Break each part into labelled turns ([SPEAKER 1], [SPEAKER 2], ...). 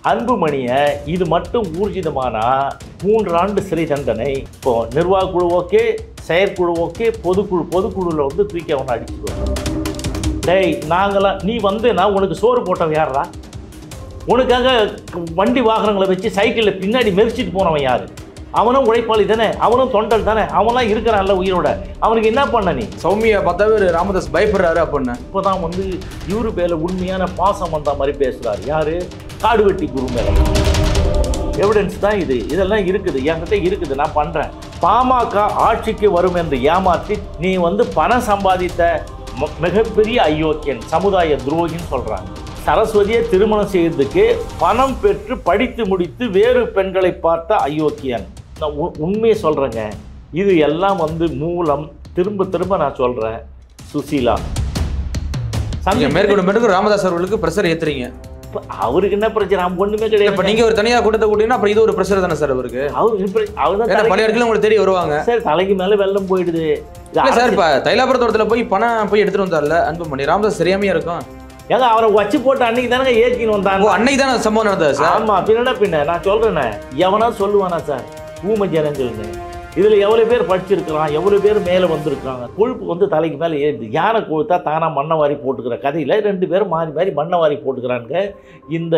[SPEAKER 1] அன்புமணியை இது மட்டும் ஊர்ஜிதமானா 3 ஆண்டு சிறை தண்டனை. இப்போ நிர்வாக குழு ஓகே, செயற்குழு ஓகே, பொதுக்குழுவில் வந்து தூக்கி அவனை அடிச்சுடுவாங்க. டேய் நாங்களாம் நீ வந்து நான் உனக்கு சோறு போட்டவன் யாரா? உனக்காக வண்டி வாகனங்களை வச்சு சைக்கிளில் பின்னாடி மெரிச்சிட்டு போனவன் யார்? அவனும் உழைப்பாளி தானே, அவனும் தொண்டல் தானே, அவன்லாம் இருக்கிறான்ல உயிரோட. அவனுக்கு என்ன பண்ண நீ?
[SPEAKER 2] சௌமியா பார்த்தாவே ராமதாஸ் பயப்படுறாரு அப்படின்னு.
[SPEAKER 1] இப்போ தான் வந்து இவரு பேரில் உண்மையான பாசம் வந்த மாதிரி பேசுகிறார். யார்? காடுவெட்டி குரு மேலே. எவிடன்ஸ் தான் இது. இதெல்லாம் இருக்குது, என்கிட்ட இருக்குது, நான் பண்ணுறேன். பாமக ஆட்சிக்கு வரும் என்று ஏமாற்றி நீ வந்து பணம் சம்பாதித்த மிகப்பெரிய அயோக்கியன், சமுதாய துரோகின்னு சொல்கிறாங்க. சரஸ்வதியை திருமணம் செய்யறதுக்கு பணம் பெற்று படித்து முடித்து வேறு பெண்களை பார்த்த அயோக்கியன். நான் உண்மையை சொல்கிறேங்க. இது எல்லாம் வந்து மூலம் திரும்ப நான் சொல்கிறேன். சுசீலா
[SPEAKER 2] மேற்கொண்டு ராமதாஸ் அவர்களுக்கு பிரஷர் ஏத்துறீங்க.
[SPEAKER 1] அவருக்கு என்ன பிரச்சனை? ஒண்ணுமே கிடையாது.
[SPEAKER 2] இப்ப நீங்க ஒரு தனியா கூட்டத்தை கூட்டினா அப்புறம் இது ஒரு பிரஷர் தானே சார் அவருக்கு? அவர் பழைய இடத்துல உங்களுக்கு தெரிய வருவாங்க
[SPEAKER 1] சார். தலைக்கு மேல வெள்ளம் போயிடுது
[SPEAKER 2] சார். இப்ப தைலாபுரத்தோட்டத்துல போய் பணம் போய் எடுத்துட்டு வந்தார்ல அன்புமணி, ராமதாஸ் சரியாமையா இருக்கும்.
[SPEAKER 1] ஏங்க அவரை வச்சு போட்டு அன்னைக்கு தானே ஏற்றின்னு வந்தாங்க.
[SPEAKER 2] அன்னைக்கு தானே சம்பவம் நடந்தது சார்.
[SPEAKER 1] ஆமா, பின்ன நான் சொல்றேனே, எவனா சொல்லுவானா சார் ஊமை ஜனங்கள்னு? இதுல எவ்வளவு பேர் படிச்சிருக்கிறான், எவ்வளவு பேர் மேல வந்திருக்காங்க. கொழுப்பு வந்து தலைக்கு மேல ஏறுது. யானை கொழுத்தா தானா மண்ணை வாரி போட்டுக்கிற கதையில 2 பேரும் மாறி மண்ணை வாரி போட்டுக்கிறாங்க. இந்த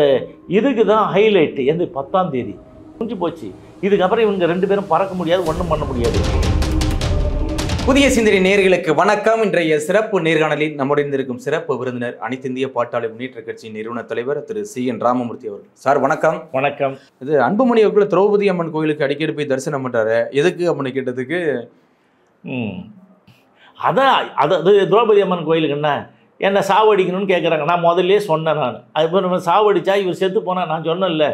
[SPEAKER 1] இதுக்கு தான் ஹைலைட். எந்த 10ஆம் தேதி முடிஞ்சு போச்சு. இதுக்கப்புறம் இவங்க 2 பேரும் பறக்க முடியாது, ஒன்றும் பண்ண முடியாது.
[SPEAKER 2] புதிய சிந்தனை நேயர்களுக்கு வணக்கம். இன்றைய சிறப்பு நேர்காணலில் நம்முடன் இருக்கும் சிறப்பு விருந்தினர் அனைத்து இந்திய பாட்டாளி முன்னேற்ற கட்சியின் நிறுவன தலைவர் திரு CN ராமமூர்த்தி அவர்கள். சார் வணக்கம்.
[SPEAKER 1] வணக்கம்.
[SPEAKER 2] இது அன்புமணி அவர்கள் திரௌபதி அம்மன் கோயிலுக்கு அடிக்கடி போய் தரிசனம் பண்றாரு, எதுக்கு அப்படின்னு கேட்டதுக்கு
[SPEAKER 1] அது திரௌபதி அம்மன் கோயிலுக்கு என்ன சாவடிக்கணும்னு கேட்குறாங்க. நான் முதல்ல சொன்னேன். நான் அது நம்ம சாவடிச்சா இவர் செத்து போனால் நான் சொன்னேன்ல,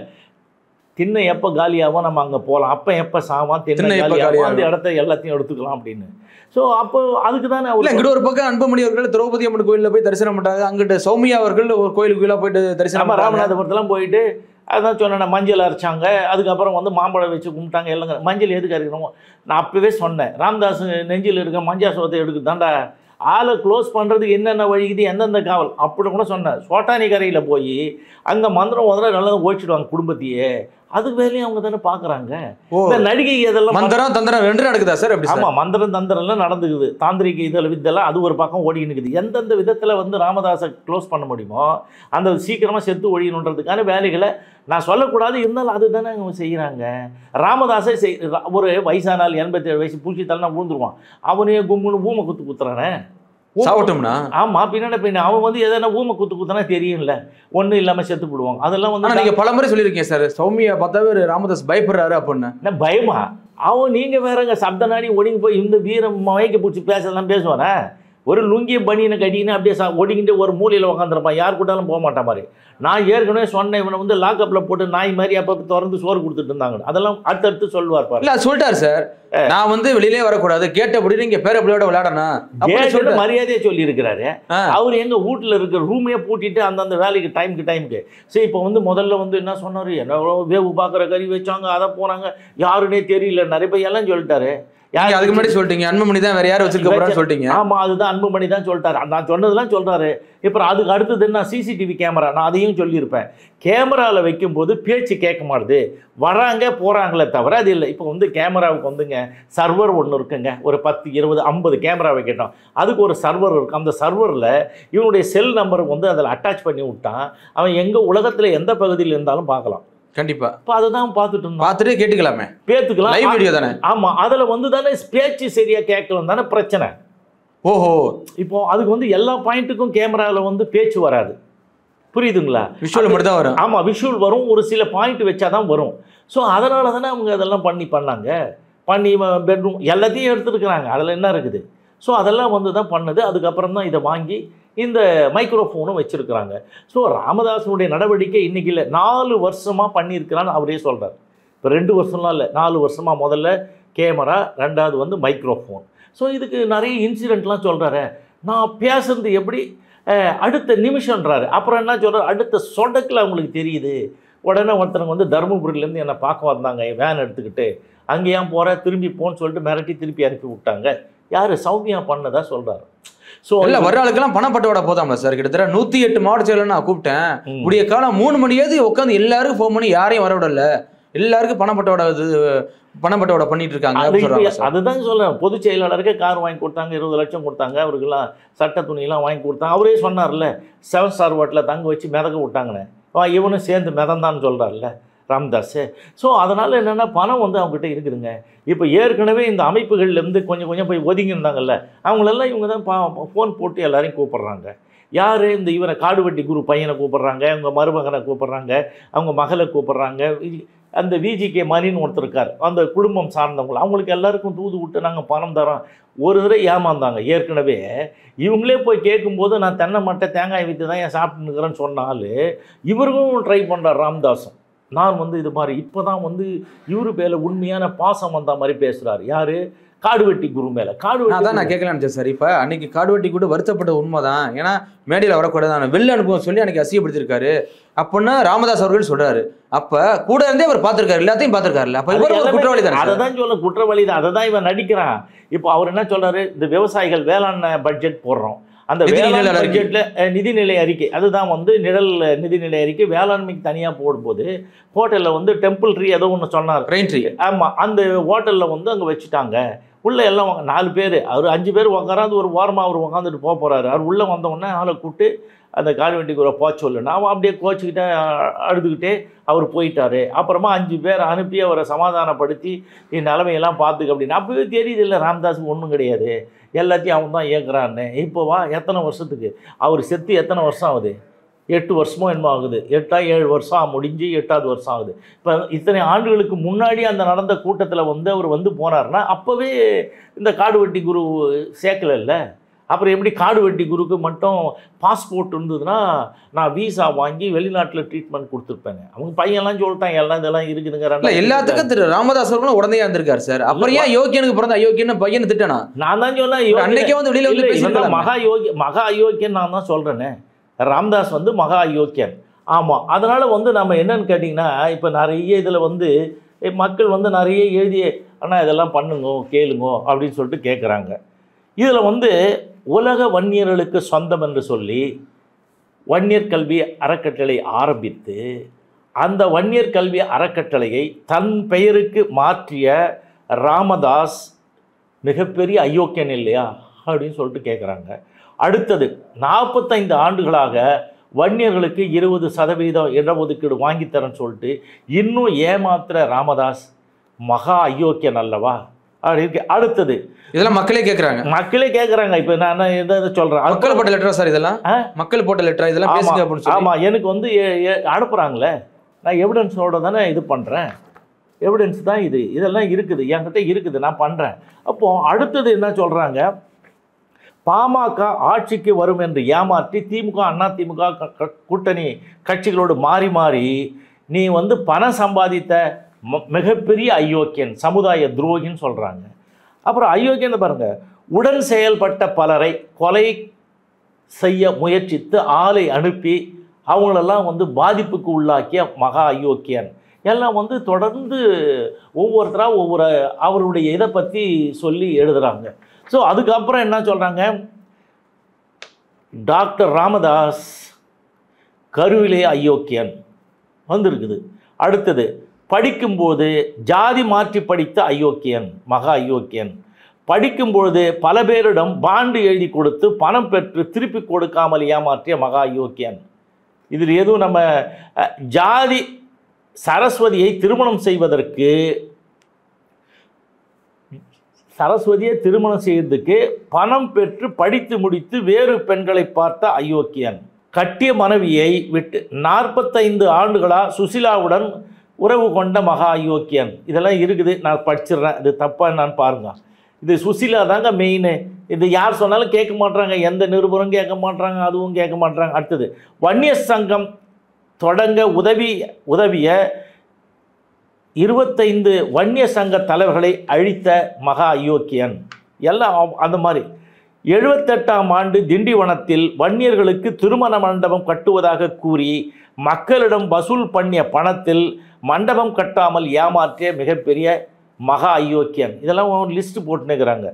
[SPEAKER 1] திண்ணை எப்போ காலியாகும் நம்ம அங்கே போகலாம், அப்போ எப்போ சாவான் திண்ணை காலியாகும், அந்த இடத்த எல்லாத்தையும் எடுத்துக்கலாம் அப்படின்னு. ஸோ அப்போ அதுக்கு தானே அவர்
[SPEAKER 2] இங்கிட்ட ஒரு பக்கம் அன்புமணி அவர்கள் திரௌபதி அம்மன் கோயிலில் போய் தரிசனம் பண்ணுறாங்க, அங்கிட்ட சௌமியா அவர்கள் ஒரு கோயிலுக்குள்ளே போயிட்டு தரிசனம்,
[SPEAKER 1] ராமநாதபுரத்துலாம் போயிட்டு அதான் சொன்னேன், மஞ்சள் அரைச்சாங்க, அதுக்கப்புறம் வந்து மாம்பழம் வச்சு கும்பிட்டாங்க. எல்லாம் மஞ்சள் எதுக்கு அரைக்கணும்? நான் அப்போவே சொன்னேன், ராமதாஸ் நெஞ்சில் இருக்க மஞ்சள் சோத்தை எடுக்கு தாண்டா ஆளை க்ளோஸ் பண்ணுறதுக்கு என்னென்ன வழிக்குது, எந்தெந்த காவல் அப்படி கூட சொன்னேன். சோட்டானி கரையில் போய் அங்கே மந்திரம் முதல்ல நல்லா ஓடிச்சிடுவாங்க குடும்பத்தையே. அதுக்கு வேலையும் அவங்க தானே பார்க்குறாங்க. இந்த நடிகை இதெல்லாம்
[SPEAKER 2] மந்திரம் தந்திரம் 2 நடக்குதா சார்? அப்படி
[SPEAKER 1] ஆமாம், மந்திரம் தந்திரம்லாம் நடந்துக்குது. தாந்திரிக இதில் வித்தெல்லாம் அது ஒரு பக்கம் ஓடிக்கின்னு இருக்குது. எந்தெந்த விதத்தில் வந்து ராமதாஸை க்ளோஸ் பண்ண முடியுமோ அந்த சீக்கிரமாக செத்து ஒழியணுன்றதுக்கான வேலைகளை நான் சொல்லக்கூடாது, இருந்தாலும் அதுதானே அவங்க செய்கிறாங்க. ராமதாஸை ஒரு வயசானால் 87 வயசு பூச்சித்தால்னா விழுந்துருவான், அவனையே கும்முன்னு ஊமை குத்துறானே
[SPEAKER 2] சாவட்டும்னா.
[SPEAKER 1] ஆமா, பின்ன அவன் வந்து எதனா ஊமை குத்துனா தெரியும்ல, ஒன்றும் இல்லாமல் செத்து போடுவாங்க. அதெல்லாம் வந்து
[SPEAKER 2] நீங்க பல முறை சொல்லியிருக்கீங்க சார், சௌமியா பார்த்தாவே ராமதாஸ் பயப்படுறாரு அப்படின்னு.
[SPEAKER 1] என்ன பயமா? அவன் நீங்க வேறங்க சப்த நாடி ஒடுங்கி போய் இந்த வீரம் மயக்க பிடிச்சி பேசலாம் பேசுவானே. ஒரு லுங்கிய பனியனை கட்டிக்கின்னு அப்படியே ஒடிக்கிட்டு ஒரு மூலையில் உட்காந்துருப்பான், யார் கூட்டாலும் போக மாட்டான் மாதிரி. நான் ஏற்கனவே சொன்னேன், இவனை வந்து லாக்அப்பில் போட்டு நாய் மாதிரி அப்போ திறந்து சோறு கொடுத்துட்டு இருந்தாங்க. அதெல்லாம் அடுத்தடுத்து சொல்லுவார் பாரு.
[SPEAKER 2] இல்லை சொல்லிட்டார் சார், நான் வந்து வெளியிலே வரக்கூடாது, கேட்டபடி நீங்க பேரப்படியோட விளையாடணும்
[SPEAKER 1] மரியாதையை சொல்லி இருக்கிறாரு. அவர் எங்க வீட்டில் இருக்கிற ரூமையே பூட்டிட்டு அந்தந்த வேலைக்கு டைமுக்கு சரி. இப்போ வந்து முதல்ல வந்து என்ன சொன்னார், என்ன வேவு பார்க்குற கறி வச்சாங்க, அதை போனாங்க, யாருன்னே தெரியல, நிறைய பேர் எல்லாம் சொல்லிட்டாரு.
[SPEAKER 2] அதுக்கு முன்னாடி சொல்லிட்டீங்க அன்புமணி தான், வேற யாரும் வச்சிருக்க சொல்லிட்டீங்க.
[SPEAKER 1] ஆமா, அதுதான் அன்புமணி தான் சொல்லிட்டாரு. நான் சொன்னதெல்லாம் சொல்றாரு. இப்போ அதுக்கு அடுத்தது என்ன, சிசிடிவி கேமரா. நான் அதையும் சொல்லியிருப்பேன். கேமராவில் வைக்கும்போது பேச்சு கேட்க மாட்டுது, வராங்க போறாங்களே தவிர அது இல்லை. இப்போ வந்து கேமராவுக்கு வந்துங்க சர்வர் ஒன்று இருக்குங்க, ஒரு 10 20 50 கேமரா வைக்கட்டும், அதுக்கு ஒரு சர்வர் இருக்கு. அந்த சர்வரில் இவனுடைய செல் நம்பருக்கு வந்து அதில் அட்டாச் பண்ணி விட்டான், அவன் எங்க உலகத்தில் எந்த பகுதியில் இருந்தாலும் பார்க்கலாம்.
[SPEAKER 2] கண்டிப்பா.
[SPEAKER 1] இப்போ அதுதான் பார்த்துட்டு
[SPEAKER 2] கேட்டுக்கலாமே,
[SPEAKER 1] பேத்துக்கலாம்,
[SPEAKER 2] லைவ் வீடியோ தானே.
[SPEAKER 1] ஆமா, அதுல வந்து தானே பேச்சு சரியா கேட்கலாம் தானே பிரச்சனை.
[SPEAKER 2] ஓஹோ,
[SPEAKER 1] இப்போ அதுக்கு வந்து எல்லா பாயிண்ட்டுக்கும் கேமராவில் வந்து பேச்சு வராது, புரியுதுங்களா?
[SPEAKER 2] விஷுவல் மட்டும் தான் வரும்.
[SPEAKER 1] ஆமா, விஷுவல் வரும், ஒரு சில பாயிண்ட் வச்சாதான் வரும். ஸோ அதனால தானே அவங்க அதெல்லாம் பண்ணாங்க. பெட்ரூம் எல்லாத்தையும் எடுத்துருக்குறாங்க, அதில் என்ன இருக்குது? ஸோ அதெல்லாம் வந்து தான் பண்ணது. அதுக்கப்புறம் தான் இதை வாங்கி இந்த மைக்ரோஃபோனும் வச்சுருக்கிறாங்க. ஸோ ராமதாஸனுடைய நடவடிக்கை இன்றைக்கி இல்லை, 4 வருஷமாக பண்ணியிருக்கிறான்னு அவரே சொல்கிறார். இப்போ 2 வருஷம்லாம் இல்லை, 4 வருஷமாக. முதல்ல கேமரா, 2வது வந்து மைக்ரோஃபோன். ஸோ இதுக்கு நிறைய இன்சிடெண்ட்லாம் சொல்கிறாரு. நான் பேசுறது எப்படி அடுத்த நிமிஷன்றாரு. அப்புறம் என்ன சொல்கிறார், அடுத்த சொடக்கில் அவங்களுக்கு தெரியுது. உடனே ஒருத்தனுக்கு வந்து தருமபுரியிலேருந்து என்னை பார்க்க வந்தாங்க வேன் எடுத்துக்கிட்டு, அங்கேயும் போகிற திரும்பி போன்னு சொல்லிட்டு மிரட்டி திருப்பி அனுப்பி விட்டாங்க. யார் சௌமியா பண்ணதா சொல்கிறாரு. ஸோ
[SPEAKER 2] இல்ல வர ஆளுக்கெல்லாம் பணப்பட்டோட போதாம சார், கிட்டத்தட்ட 108 மாவட்ட செயலர் நான் கூப்பிட்டேன். இப்படிய காலம் 3 மணியாவது உட்காந்து எல்லாருக்கும் ஃபோன் பண்ணி யாரையும் வர விடல, எல்லாருக்கும் பணப்பட்டோட பண்ணிட்டு இருக்காங்க.
[SPEAKER 1] அதுதான் சொல்றேன். பொதுச் செயலாளருக்கு கார் வாங்கி கொடுத்தாங்க, 20 லட்சம் கொடுத்தாங்க, அவருக்கெல்லாம் சட்ட துணியெல்லாம் வாங்கி கொடுத்தாங்க. அவரே சொன்னார்ல 7 ஸ்டார் ஹோட்டலில் தங்க வச்சு மிதக்க விட்டாங்கன்னு, இவனும் சேர்ந்து மிதந்தான்னு சொல்கிறார்ல ராமதாஸ். ஸோ அதனால் என்னென்னா பணம் வந்து அவங்ககிட்ட இருக்குதுங்க. இப்போ ஏற்கனவே இந்த அமைப்புகள்லேருந்து கொஞ்சம் கொஞ்சம் போய் ஒதுங்கியிருந்தாங்கல்ல, அவங்களெல்லாம் இவங்க தான் ஃபோன் போட்டு எல்லாரையும் கூப்பிட்றாங்க. யார் இந்த இவரை காடுவெட்டி குரு பையனை கூப்பிட்றாங்க, அவங்க மருமகனை கூப்பிட்றாங்க, அவங்க மகளை கூப்பிட்றாங்க. அந்த விஜிகே மணின்னு ஒருத்தர் இருக்கார், அந்த குடும்பம் சார்ந்தவங்க, அவங்களுக்கு எல்லாருக்கும் தூது விட்டு நாங்கள் பணம் தரோம். ஒரு தடவை ஏமாந்தாங்க. ஏற்கனவே இவங்களே போய் கேட்கும்போது நான் தென்னை மட்டை தேங்காய் விற்று தான் ஏன் சாப்பிட்டுக்கிறேன்னு சொன்னாலும் இவருக்கும் ட்ரை பண்ணுறார் ராமதாஸும். நான் வந்து இது மாதிரி இப்போ தான் வந்து இவரு மேலே உண்மையான பாசம் வந்த மாதிரி பேசுகிறார். யார்? காடுவெட்டி குரு மேலே.
[SPEAKER 2] அதான் நான் கேட்கலான்னு நினச்சேன் சார். இப்போ அன்னைக்கு காடுவெட்டி கூட வருத்தப்பட்ட உண்மை தான், ஏன்னா மேடையில் வரக்கூடாது வெளில அனுபவம் சொல்லி அன்னைக்கு அசியப்படுத்திருக்காரு அப்படின்னா ராமதாஸ் அவர்கள் சொல்றாரு. அப்போ கூட இருந்தே அவர் பார்த்துருக்காரு, எல்லாத்தையும் பார்த்துருக்காருல்ல, அப்போ இவர் ஒரு குற்றவாளி தான்.
[SPEAKER 1] அதை தான் சொல்ல, குற்றவாளி தான். அதை தான் இவன் நடிக்கிறான். இப்போ அவர் என்ன சொல்கிறாரு, இந்த விவசாயிகள் வேளாண் பட்ஜெட் போடுறோம், அந்த வேளாண் பட்ஜெட்டில் நிதிநிலை அறிக்கை, அதுதான் வந்து நிழல் நிதிநிலை அறிக்கை வேளாண்மைக்கு தனியாக போடும்போது ஹோட்டலில் வந்து டெம்பிள் ட்ரீ ஏதோ ஒன்று சொன்னார், ரெயின் ட்ரீ. ஆமாம், அந்த ஹோட்டலில் வந்து அங்கே வச்சுட்டாங்க. உள்ளே எல்லாம் 4 பேர், அவர் 5 பேர் உட்காராது, ஒரு வாரமாக அவர் உட்காந்துட்டு போகிறாரு. அவர் உள்ளே வந்தவுடனே ஆளை கூப்பிட்டு அந்த காடுவெட்டிக்கு ஒரு போச்சொல்லு, நான் அப்படியே கோச்சிக்கிட்டே அழுதுகிட்டே அவர் போயிட்டார். அப்புறமா 5 பேர் அனுப்பி அவரை சமாதானப்படுத்தி என் நிலைமையெல்லாம் பார்த்துக்க அப்படின்னு. அப்போவே தெரியுது இல்லை ராமதாஸுக்கு ஒன்றும் கிடையாது, எல்லாத்தையும் அவன் தான் இயக்குறான்னு. இப்போவா எத்தனை வருஷத்துக்கு அவர் செத்து எத்தனை வருஷம் ஆகுது? 8 வருஷமோ என்னமோ ஆகுது. 7 வருஷம் முடிஞ்சு 8வது வருஷம் ஆகுது. இப்போ இத்தனை ஆண்டுகளுக்கு முன்னாடி அந்த நடந்த கூட்டத்தில் வந்து அவர் வந்து போனார்னா அப்போவே இந்த காடுவெட்டி குரு சேர்க்கலைல்ல. அப்புறம் எப்படி காடுவெட்டி குருக்கு மட்டும் பாஸ்போர்ட் இருந்ததுன்னா நான் வீசா வாங்கி வெளிநாட்டில் ட்ரீட்மெண்ட் கொடுத்துருப்பேங்க. அவங்க பையன்லாம் சொல்லிட்டாங்க எல்லாம் இதெல்லாம் இருக்குதுங்க.
[SPEAKER 2] எல்லாத்துக்கும் திரு ராமதாஸ் அவர்களும் உடனே இருந்திருக்காரு சார். அப்புறம் ஏன் யோக்கியனுக்கு பிறந்த அயோக்கியன்னு பையனை திட்டனா?
[SPEAKER 1] நான் தான் சொன்னேன்,
[SPEAKER 2] அன்னைக்கே வந்து வெளியில வந்து
[SPEAKER 1] மகா அயோக்கியன் நான் தான் சொல்கிறேனே. ராமதாஸ் வந்து மகா அயோக்கியன். ஆமாம், அதனால் வந்து நம்ம என்னன்னு கேட்டிங்கன்னா, இப்போ நிறைய இதில் வந்து மக்கள் வந்து நிறைய எழுதி அண்ணா இதெல்லாம் பண்ணுங்க கேளுங்க அப்படின்னு சொல்லிட்டு கேட்குறாங்க. இதில் வந்து உலக வன்னியர்களுக்கு சொந்தம் என்று சொல்லி வன்னியர் கல்வி அறக்கட்டளை ஆரம்பித்து அந்த வன்னியர் கல்வி அறக்கட்டளையை தன் பெயருக்கு மாற்றிய ராமதாஸ் மிகப்பெரிய அயோக்கியன் இல்லையா அப்படின்னு சொல்லிட்டு கேட்குறாங்க. அடுத்தது 45 ஆண்டுகளாக வன்னியர்களுக்கு 20% இடஒதுக்கீடு வாங்கித்தரேன்னு சொல்லிட்டு இன்னும் ஏமாத்துற ராமதாஸ் மகா அயோக்கியன் அல்லவா அப்படி. அடுத்தது
[SPEAKER 2] இதெல்லாம் மக்களே கேட்குறாங்க. இப்போ நான் எதை சொல்கிறேன், மக்கள் போட்ட லெட்டரா சார்? இதெல்லாம் மக்கள் போட்ட லெட்டரா? இதெல்லாம் பேசுங்க அப்படின்னு சொல்லி.
[SPEAKER 1] ஆமாம், எனக்கு வந்து அனுப்புகிறாங்களே, நான் எவிடன்ஸோடு தானே இது பண்ணுறேன். எவிடன்ஸ் தான் இதெல்லாம் இருக்குது, என்கிட்ட இருக்குது, நான் பண்ணுறேன். அப்போது அடுத்தது என்ன சொல்கிறாங்க, பாமக ஆட்சிக்கு வரும் என்று ஏமாற்றி திமுக அதிமுக கூட்டணி கட்சிகளோடு மாறி மாறி நீ வந்து பணம் சம்பாதித்த மிகப்பெரிய அயோக்கியன், சமுதாய துரோகின்னு சொல்கிறாங்க. அப்புறம் அயோக்கியன்னு பாருங்கள், உடன் செயல்பட்ட பலரை கொலை செய்ய முயற்சித்து ஆளை அனுப்பி அவங்களெல்லாம் வந்து பாதிப்புக்கு உள்ளாக்கிய மகா அயோக்கியன். எல்லாம் வந்து தொடர்ந்து ஒவ்வொருத்தராக ஒவ்வொரு அவருடைய இதை பற்றி சொல்லி எழுதுகிறாங்க. ஸோ அதுக்கப்புறம் என்ன சொல்கிறாங்க, டாக்டர் ராமதாஸ் கருவிலே அயோக்கியன் வந்திருக்குது. அடுத்தது படிக்கும்போது ஜாதி மாற்றி படித்த அயோக்கியன், மகா அயோக்கியன். படிக்கும்பொழுது பல பேரிடம் பாண்டு எழுதி கொடுத்து பணம் பெற்று திருப்பி கொடுக்காமல் ஏமாற்றிய மகா அயோக்கியன். இதில் எதுவும் நம்ம ஜாதி சரஸ்வதியை திருமணம் செய்வதற்கு பணம் பெற்று படித்து முடித்து வேறு பெண்களை பார்த்த அயோக்கியன். கட்டிய மனைவியை விட்டு 45 ஆண்டுகளாக சுசிலாவுடன் உறவு கொண்ட மகா அயோக்கியன். இதெல்லாம் இருக்குது, நான் படிச்சிடுறேன், இது தப்பாக என்னான்னு பாருங்க. இது சுசிலா தாங்க மெயின். இது யார் சொன்னாலும் கேட்க மாட்டாங்க, எந்த நிருபரும் கேட்க மாட்டாங்க, அதுவும் கேட்க மாட்டாங்க. அடுத்தது வன்னியர் சங்கம் தொடங்க உதவிய 25 வன்னிய சங்க தலைவர்களை அழித்த மகா அயோக்கியன். எல்லாம் அந்த மாதிரி. 78ஆம் ஆண்டு திண்டிவனத்தில் வன்னியர்களுக்கு திருமண மண்டபம் கட்டுவதாக கூறி மக்களிடம் வசூல் பண்ணிய பணத்தில் மண்டபம் கட்டாமல் ஏமாற்றிய மிகப்பெரிய மகா அயோக்கியன். இதெல்லாம் லிஸ்ட்டு போட்டுனுக்கிறாங்க.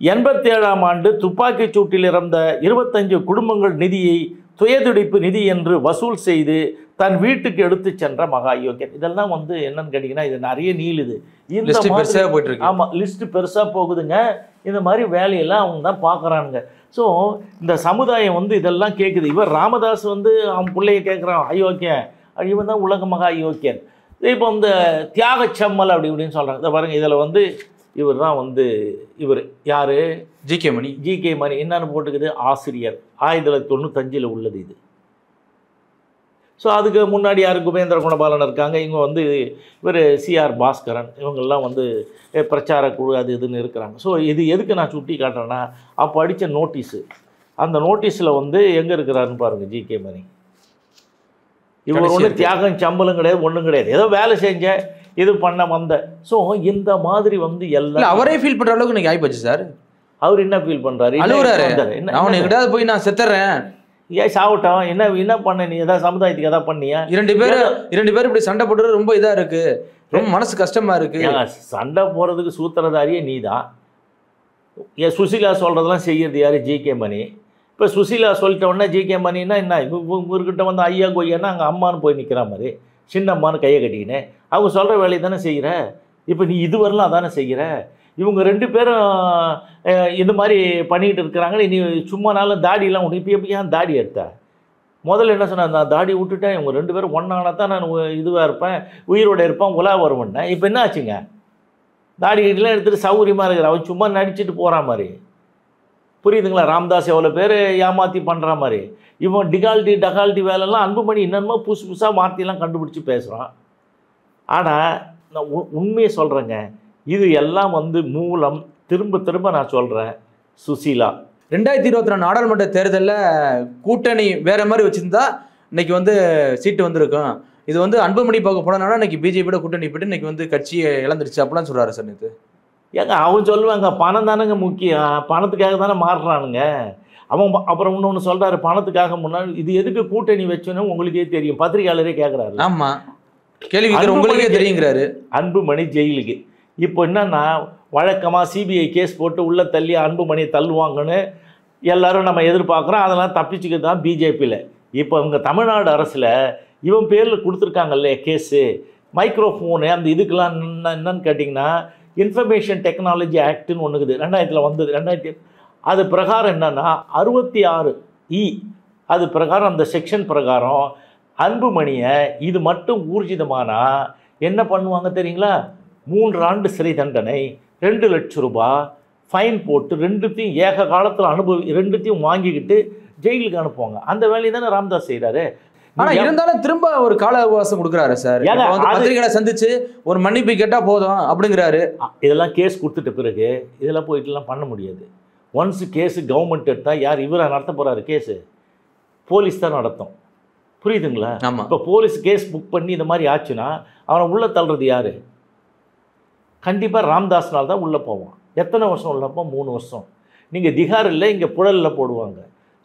[SPEAKER 1] 87ஆம் ஆண்டு துப்பாக்கிச் சூட்டில் இறந்த 25 குடும்பங்கள் நிதியை துயதுடிப்பு நிதி என்று வசூல் செய்து தன் வீட்டுக்கு எடுத்து சென்ற மகா யோக்கியன். இதெல்லாம் வந்து என்னன்னு கேட்டிங்கன்னா இது நிறைய நீளுது. இந்த
[SPEAKER 2] பெருசாக போயிட்டு இருக்கு.
[SPEAKER 1] ஆமாம், லிஸ்ட்டு பெருசாக போகுதுங்க. இந்த மாதிரி வேலையெல்லாம் அவங்க தான் பார்க்குறானுங்க. ஸோ இந்த சமுதாயம் வந்து இதெல்லாம் கேட்குது. இவர் ராமதாஸ் வந்து அவன் பிள்ளைய கேட்குறான் அயோக்கியன், இவன் தான் உலக மகா யோக்கியன். இப்போ இந்த தியாகச்சம்மல் அப்படி இப்படின்னு சொல்கிறாங்க. இதை பாருங்கள், இதில் வந்து இவர் தான் வந்து இவர் யார்,
[SPEAKER 2] ஜிகே மணி.
[SPEAKER 1] ஜிகே மணி என்னன்னு போட்டுக்குது, ஆசிரியர், 1995 உள்ளது இது. ஸோ அதுக்கு முன்னாடி யார், குபேந்திர குணபாலன் இருக்காங்க. இவங்க வந்து இவர் சிஆர் பாஸ்கரன், இவங்கெல்லாம் வந்து பிரச்சார குழு அது இதுன்னு இருக்கிறாங்க. ஸோ இது எதுக்கு நான் சுட்டி காட்டுறேன்னா, அப்போ அடித்த நோட்டீஸு, அந்த நோட்டீஸில் வந்து எங்கே இருக்கிறாருன்னு பாருங்கள் ஜிகே மணி. இவர் ஒன்றும் தியாகம் சம்பளம் கிடையாது, ஒன்றும் கிடையாது, ஏதோ வேலை செஞ்ச இது பண்ண வந்த. ஸோ இந்த மாதிரி வந்து எல்லாம்
[SPEAKER 2] அவரே ஃபீல் பண்ணுற அளவுக்கு இன்னைக்கு ஆகிப்போச்சு சார்.
[SPEAKER 1] அவர் என்ன ஃபீல் பண்ணுறாரு,
[SPEAKER 2] அவனை எங்கிட்டாவது போய் நான் செத்துறேன்,
[SPEAKER 1] ஏன் சாப்பிட்டான், என்ன பண்ண, நீ ஏதாவது சமுதாயத்துக்கு எதாவது பண்ணியா?
[SPEAKER 2] இரண்டு பேர் இப்படி சண்டை போடுறது ரொம்ப இதாக இருக்கு, ரொம்ப மனசு கஷ்டமா இருக்கு.
[SPEAKER 1] சண்டை போடுறதுக்கு சூத்திரதாரியே நீ தான். ஏன் சுசீலா சொல்கிறதெல்லாம் செய்யறது யார், ஜிகே மணி. இப்போ சுசீலா சொல்லிட்ட உடனே ஜிகே மணின்னா என்ன, இவர்கிட்ட வந்து ஐயா கொய்யான்னா அங்கே அம்மானு போய் நிற்கிற மாதிரி, சின்ன அம்மானு கையை கட்டிக்கினேன். அவங்க சொல்கிற வேலையை தானே செய்கிற. இப்போ நீ இதுவரைலாம் அதானே செய்கிற. இவங்க 2 பேரும் இது மாதிரி பண்ணிக்கிட்டு இருக்கிறாங்களே, நீ சும்மானாலும் தாடியெல்லாம் விட்டு இப்போ ஏன் தாடி எடுத்த? முதல்ல என்ன சொன்ன, நான் தாடி விட்டுட்டேன், இவங்க 2 பேரும் ஒன்றானா தான் நான் இதுவாக இருப்பேன், உயிரோடு இருப்பேன், உலா வருவேன்னேன். இப்போ என்ன ஆச்சுங்க, தாடி கிட்டலாம் எடுத்துகிட்டு சௌகரியமாக இருக்கிற, அவன் சும்மா நடிச்சுட்டு போகிற மாதிரி. புரியுதுங்களா? ராமதாஸ் எவ்வளோ பேர் ஏமாற்றி பண்ணுற மாதிரி. இவன் டகால்டி வேலைலாம் அன்புமணி என்னென்னமோ புதுசாக வார்த்தையெல்லாம் கண்டுபிடிச்சி பேசுகிறான். ஆனால் நான் உண்மையை சொல்கிறேங்க, இது எல்லாம் வந்து மூலம் திரும்ப நான் சொல்கிறேன், சுசீலா.
[SPEAKER 2] 2024 நாடாளுமன்ற தேர்தலில் கூட்டணி வேற மாதிரி வச்சுருந்தா இன்னைக்கு வந்து சீட்டு வந்திருக்கும். இது வந்து அன்புமணி பார்க்க போனதுனால இன்னைக்கு பிஜேபியோட கூட்டணி போய்ட்டு இன்னைக்கு வந்து கட்சியை இழந்துருச்சு அப்படிலாம் சொல்கிறாரு சார். நேற்று
[SPEAKER 1] ஏங்க அவன் சொல்லுவாங்க, பணம் தானேங்க முக்கியம், பணத்துக்காக தானே மாறுறானுங்க. அவன் அப்புறம் இன்னொன்று சொல்கிறாரு, பணத்துக்காக முன்னாடி இது எதுக்கு கூட்டணி வச்சோன்னு உங்களுக்கே தெரியும், பத்திரிகையாளரே கேட்குறாரு.
[SPEAKER 2] ஆமாம், கேள்வி உங்களுக்கே தெரியுங்கிறாரு.
[SPEAKER 1] அன்புமணி ஜெயிலுக்கு இப்போ என்னன்னா, வழக்கமாக சிபிஐ கேஸ் போட்டு உள்ளே தள்ளி அன்புமணியை தள்ளுவாங்கன்னு எல்லோரும் நம்ம எதிர்பார்க்குறோம். அதெல்லாம் தப்பிச்சுக்கிட்டு தான் பிஜேபியில். இப்போ இவங்க தமிழ்நாடு அரசில் இவன் பேரில் கொடுத்துருக்காங்கல்ல கேஸு, மைக்ரோஃபோனு, அந்த இதுக்கெல்லாம் என்னன்னு கேட்டிங்கன்னா இன்ஃபர்மேஷன் டெக்னாலஜி ஆக்டுன்னு ஒன்றுக்குது, 2000 வந்தது. 2000 அது பிரகாரம் என்னென்னா 66E அது பிரகாரம், அந்த செக்ஷன் பிரகாரம் அன்புமணியை இது மட்டும் ஊர்ஜிதமானா என்ன பண்ணுவாங்க தெரியுங்களா, 3 ஆண்டு சிறை தண்டனை, 2 லட்சம் ரூபாய் ஃபைன் போட்டு 2த்தையும் ஏக காலத்தில் 2த்தையும் வாங்கிக்கிட்டு ஜெயிலுக்கு அனுப்புவாங்க. அந்த வேலையை தானே ராமதாஸ் செய்கிறாரு.
[SPEAKER 2] ஆனா இருந்தாலும் திரும்ப ஒரு கால அவகாசம் கொடுக்குறாரு சார். பத்திரிகைகளை சந்திச்சு ஒரு மன்னிப்பு கேட்டா போதும் அப்படிங்கிறாரு.
[SPEAKER 1] இதெல்லாம் கேஸ் கொடுத்துட்ட பிறகு இதெல்லாம் போயிட்டுலாம் பண்ண முடியாது. ஒன்ஸ் கேஸு கவர்மெண்ட் எடுத்தால் யார் இவரை நடத்த போகிறாரு, கேஸு போலீஸ் தான் நடத்தும். புரியுதுங்களா? இப்போ போலீஸ் கேஸ் புக் பண்ணி இந்த மாதிரி ஆச்சுன்னா அவனை உள்ளே தள்ளுறது யார்? கண்டிப்பாக ராம்தாஸ்னால் தான் உள்ளே போவான். எத்தனை வருஷம் உள்ளப்போ? 3 வருஷம். நீங்கள் திகார் இல்லை, இங்கே புழலில் போடுவாங்க.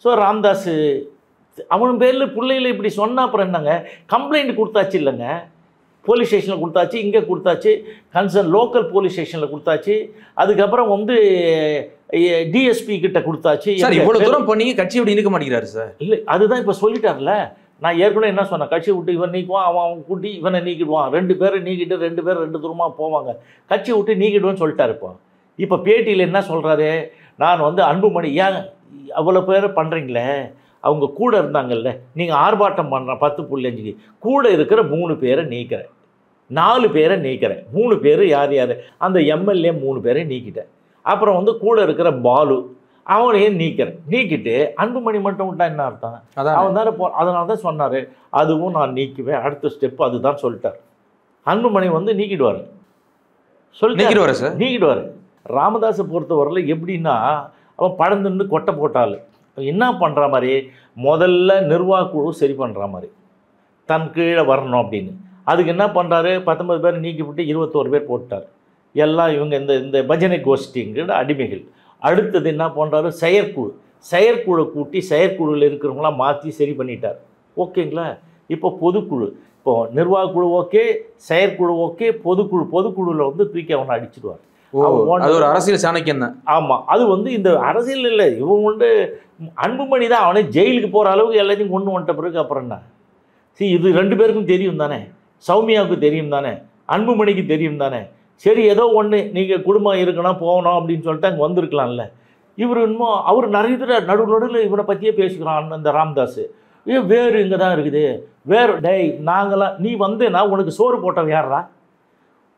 [SPEAKER 1] ஸோ ராம்தாஸ் அவன் பேரில் பிள்ளைகள் இப்படி சொன்னால் அப்புறம் என்னங்க, கம்ப்ளைண்ட் கொடுத்தாச்சு இல்லைங்க, போலீஸ் ஸ்டேஷனில் கொடுத்தாச்சு, இங்கே கொடுத்தாச்சு, கன்சர்ன் லோக்கல் போலீஸ் ஸ்டேஷனில் கொடுத்தாச்சு, அதுக்கப்புறம் வந்து டிஎஸ்பி கிட்ட கொடுத்தாச்சு.
[SPEAKER 2] சார் இவ்வளோ தூரம் பண்ணி கட்சி எப்படி இருக்க மாட்டேங்கிறாரு சார்?
[SPEAKER 1] இல்லை, அதுதான் இப்போ சொல்லிட்டார்ல. நான் ஏற்கனவே என்ன சொன்னேன், கட்சி விட்டு இவன் நீக்குவான், அவன் கூட்டி இவனை நீக்கிடுவான், 2 பேரை நீக்கிட்டு 2 பேர் 2 தூரமாக போவாங்க, கட்சி விட்டு நீக்கிடுவேன்னு சொல்லிட்டார். இப்போ பேட்டியில் என்ன சொல்கிறாரு, நான் வந்து அன்புமணி ஏன் அவ்வளோ பேர் பண்ணுறீங்களே, அவங்க கூட இருந்தாங்கல்ல, நீங்கள் ஆர்ப்பாட்டம் பண்ணுற 10.5 கூட இருக்கிற 3 பேரை நீக்கிறேன், 4 பேரை நீக்கிறேன், 3 பேர் யார் யார், அந்த எம்எல்ஏ 3 பேரை நீக்கிட்டேன், அப்புறம் வந்து கூட இருக்கிற பாலு அவனையும் நீக்கிட்டு அன்புமணி மட்டும் விட்டா என்ன அர்த்தம்? அவன் தானே அதனால தான் சொன்னார், அதுவும் நான் நீக்குவேன், அடுத்த ஸ்டெப் அதுதான் சொல்லிட்டார். அன்புமணி வந்து நீக்கிடுவார்,
[SPEAKER 2] சொல்லிட்டு சார்
[SPEAKER 1] நீக்கிடுவார். ராமதாஸை பொறுத்தவரையில் எப்படின்னா, அவன் படந்துன்னு கொட்டை போட்டாள் என்ன பண்ணுற மாதிரி, முதல்ல நிர்வாக குழு சரி பண்ணுற மாதிரி தன் கீழே வரணும் அப்படின்னு. அதுக்கு என்ன பண்ணுறாரு, 19 பேர் நீக்கிவிட்டு 21 பேர் போட்டார். எல்லாம் இவங்க இந்த பஜனை கோஷ்டிங்கிற அடிமைகள். அடுத்தது என்ன பண்ணுறாரு, செயற்குழு கூட்டி செயற்குழுவில் இருக்கிறவங்களாம் மாற்றி சரி பண்ணிட்டார். ஓகேங்களா? இப்போ பொதுக்குழு, இப்போது நிர்வாக குழு ஓகே, செயற்குழு ஓகே, பொதுக்குழுவில் வந்து தூக்கி அவனை அடிச்சிடுவார்.
[SPEAKER 2] அது ஒரு அரசியல் சாணக்கியம் தான்.
[SPEAKER 1] ஆமாம், அது வந்து இந்த அரசியல் இல்லை, இவன் வந்து அன்புமணி தான் அவனே ஜெயிலுக்கு போகிற அளவுக்கு எல்லாத்தையும் கொண்டு வந்துட்ட பிறகு அப்புறம் என்ன? இது 2 பேருக்கும் தெரியும் தானே, சௌமியாவுக்கு தெரியும் தானே, அன்புமணிக்கு தெரியும் தானே. சரி ஏதோ ஒன்று நீங்கள் குடும்பம் இருக்கணும் போகணும் அப்படின்னு சொல்லிட்டு அங்கே வந்திருக்கலாம்ல. இவர் இன்னும் அவர் நிறைய தடவை நடுவில் இவனை பற்றியே பேசிக்கிறான் அந்த ராமதாஸ். வேறு இங்கே தான் இருக்குது, வேறு டேய் நாங்களாம் நீ வந்தேன்னா உனக்கு சோறு போட்டவன் யாரா?